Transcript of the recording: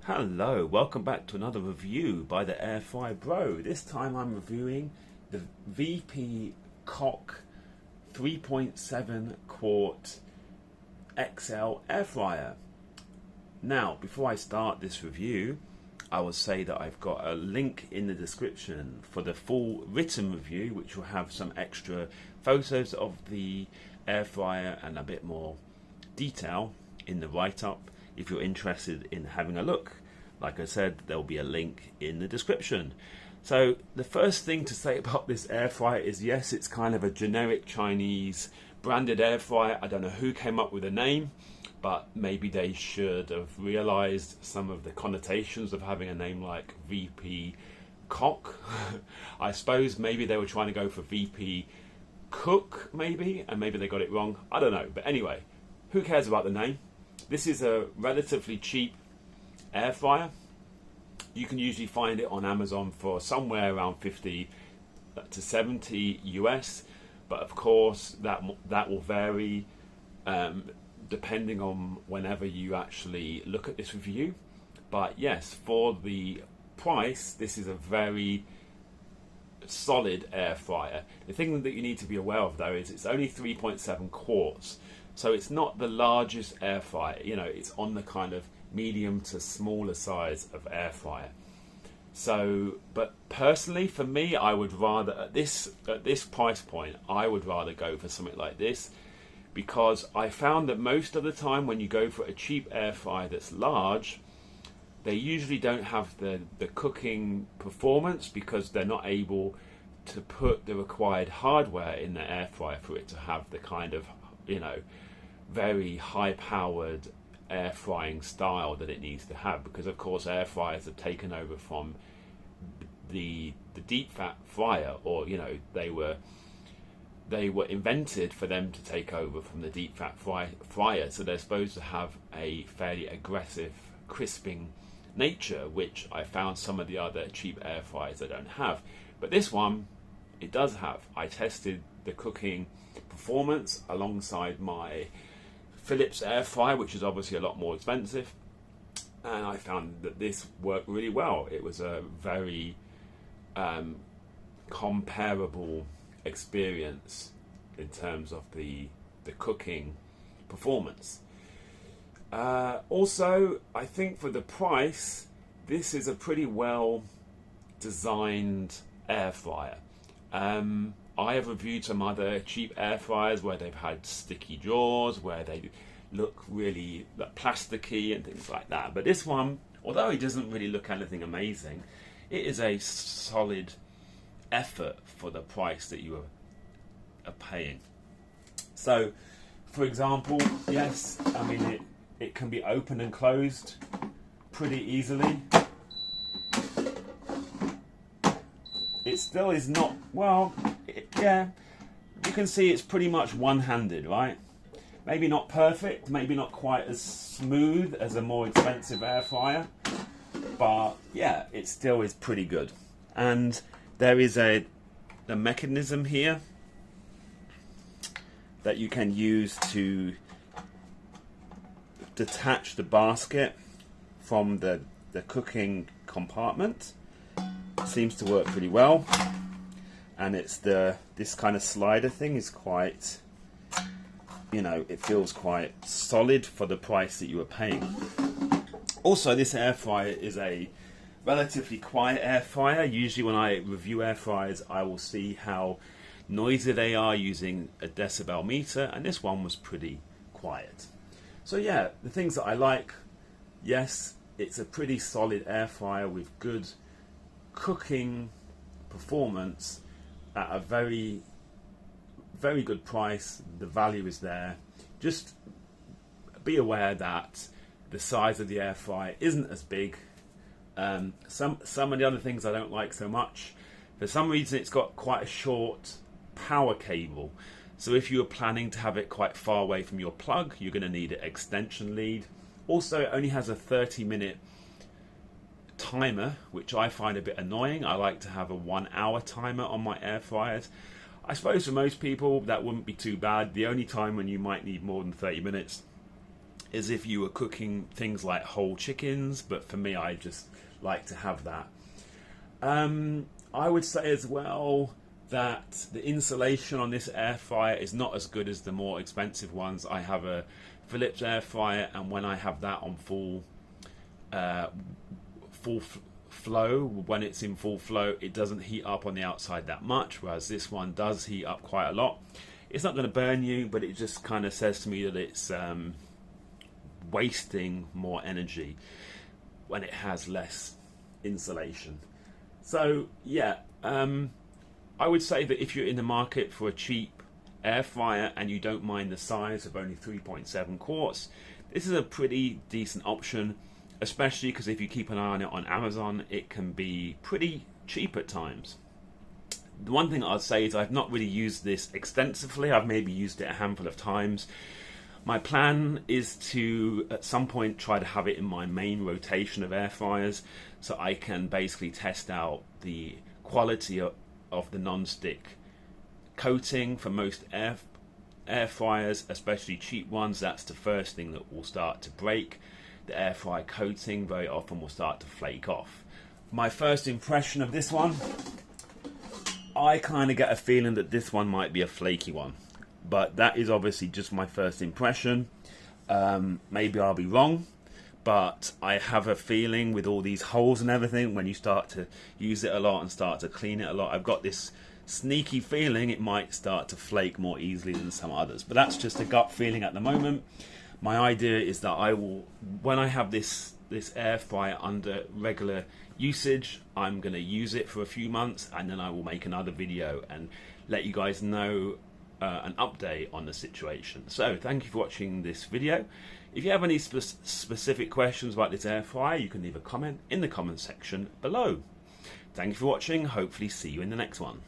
Hello, welcome back to another review by the Air Fryer Bro. This time I'm reviewing the VPCOK 3.7-Quart XL Air Fryer. Now, before I start this review, I will say that I've got a link in the description for the full written review, which will have some extra photos of the air fryer and a bit more detail in the write-up if you're interested in having a look. Like I said, there'll be a link in the description. So the first thing to say about this air fryer is, yes, it's kind of a generic Chinese branded air fryer. I don't know who came up with the name, but maybe they should have realized some of the connotations of having a name like VPCOK. I suppose maybe they were trying to go for VPCOK maybe, and maybe they got it wrong. I don't know, but anyway, who cares about the name? This is a relatively cheap air fryer. You can usually find it on Amazon for somewhere around 50 to 70 US, but of course that will vary depending on whenever you actually look at this review. But yes, for the price, this is a very solid air fryer. The thing that you need to be aware of though is it's only 3.7 quarts. So it's not the largest air fryer, you know, it's on the kind of medium to smaller size of air fryer. So, but personally for me, I would rather, at this price point, I would rather go for something like this, because I found that most of the time when you go for a cheap air fryer that's large, they usually don't have the cooking performance because they're not able to put the required hardware in the air fryer for it to have the kind of, you know, very high powered air frying style that it needs to have, because of course air fryers have taken over from the deep fat fryer, or you know, they were invented for them to take over from the deep fat fryer, so they're supposed to have a fairly aggressive crisping nature, which I found some of the other cheap air fryers that don't have, but this one it does have. I tested the cooking performance alongside my Philips air fryer, which is obviously a lot more expensive, and I found that this worked really well. It was a very comparable experience in terms of the cooking performance. Also, I think for the price, this is a pretty well designed air fryer. I have reviewed some other cheap air fryers where they've had sticky jaws, where they look really plasticky and things like that. But this one, although it doesn't really look anything amazing, it is a solid effort for the price that you are paying. So, for example, yes, I mean it can be opened and closed pretty easily. It still is not, well, yeah, you can see it's pretty much one-handed, right? Maybe not perfect, maybe not quite as smooth as a more expensive air fryer, but yeah, it still is pretty good. And there is a mechanism here that you can use to detach the basket from the cooking compartment. Seems to work pretty well, and it's this kind of slider thing is quite, you know, it feels quite solid for the price that you are paying. Also, this air fryer is a relatively quiet air fryer. Usually when I review air fryers, I will see how noisy they are using a decibel meter, and this one was pretty quiet. So yeah, the things that I like, yes, it's a pretty solid air fryer with good cooking performance at a very good price. The value is there. Just be aware that the size of the air fryer isn't as big. Some of the other things I don't like so much, for some reason it's got quite a short power cable, so if you're planning to have it quite far away from your plug, you're going to need an extension lead. Also, it only has a 30-minute timer, which I find a bit annoying. I like to have a 1 hour timer on my air fryers. I suppose for most people that wouldn't be too bad. The only time when you might need more than 30 minutes as if you were cooking things like whole chickens, but for me, I just like to have that. I would say as well that the insulation on this air fryer is not as good as the more expensive ones. I have a Philips air fryer, and when I have that on full flow, when it's in full flow, it doesn't heat up on the outside that much, whereas this one does heat up quite a lot. It's not going to burn you, but it just kind of says to me that it's wasting more energy when it has less insulation. So yeah, I would say that if you're in the market for a cheap air fryer and you don't mind the size of only 3.7 quarts, this is a pretty decent option, especially because if you keep an eye on it on Amazon, it can be pretty cheap at times. The one thing I'd say is I've not really used this extensively. I've maybe used it a handful of times. My plan is to at some point try to have it in my main rotation of air fryers, so I can basically test out the quality of the non-stick coating for most air fryers, especially cheap ones. That's the first thing that will start to break. The air fryer coating very often will start to flake off. My first impression of this one, I kind of get a feeling that this one might be a flaky one, but that is obviously just my first impression. Maybe I'll be wrong, but I have a feeling with all these holes and everything, when you start to use it a lot and start to clean it a lot, I've got this sneaky feeling it might start to flake more easily than some others. But that's just a gut feeling at the moment. My idea is that I will, when I have this air fryer under regular usage, I'm going to use it for a few months, and then I will make another video and let you guys know an update on the situation. So thank you for watching this video. If you have any specific questions about this air fryer, you can leave a comment in the comment section below. Thank you for watching. Hopefully see you in the next one.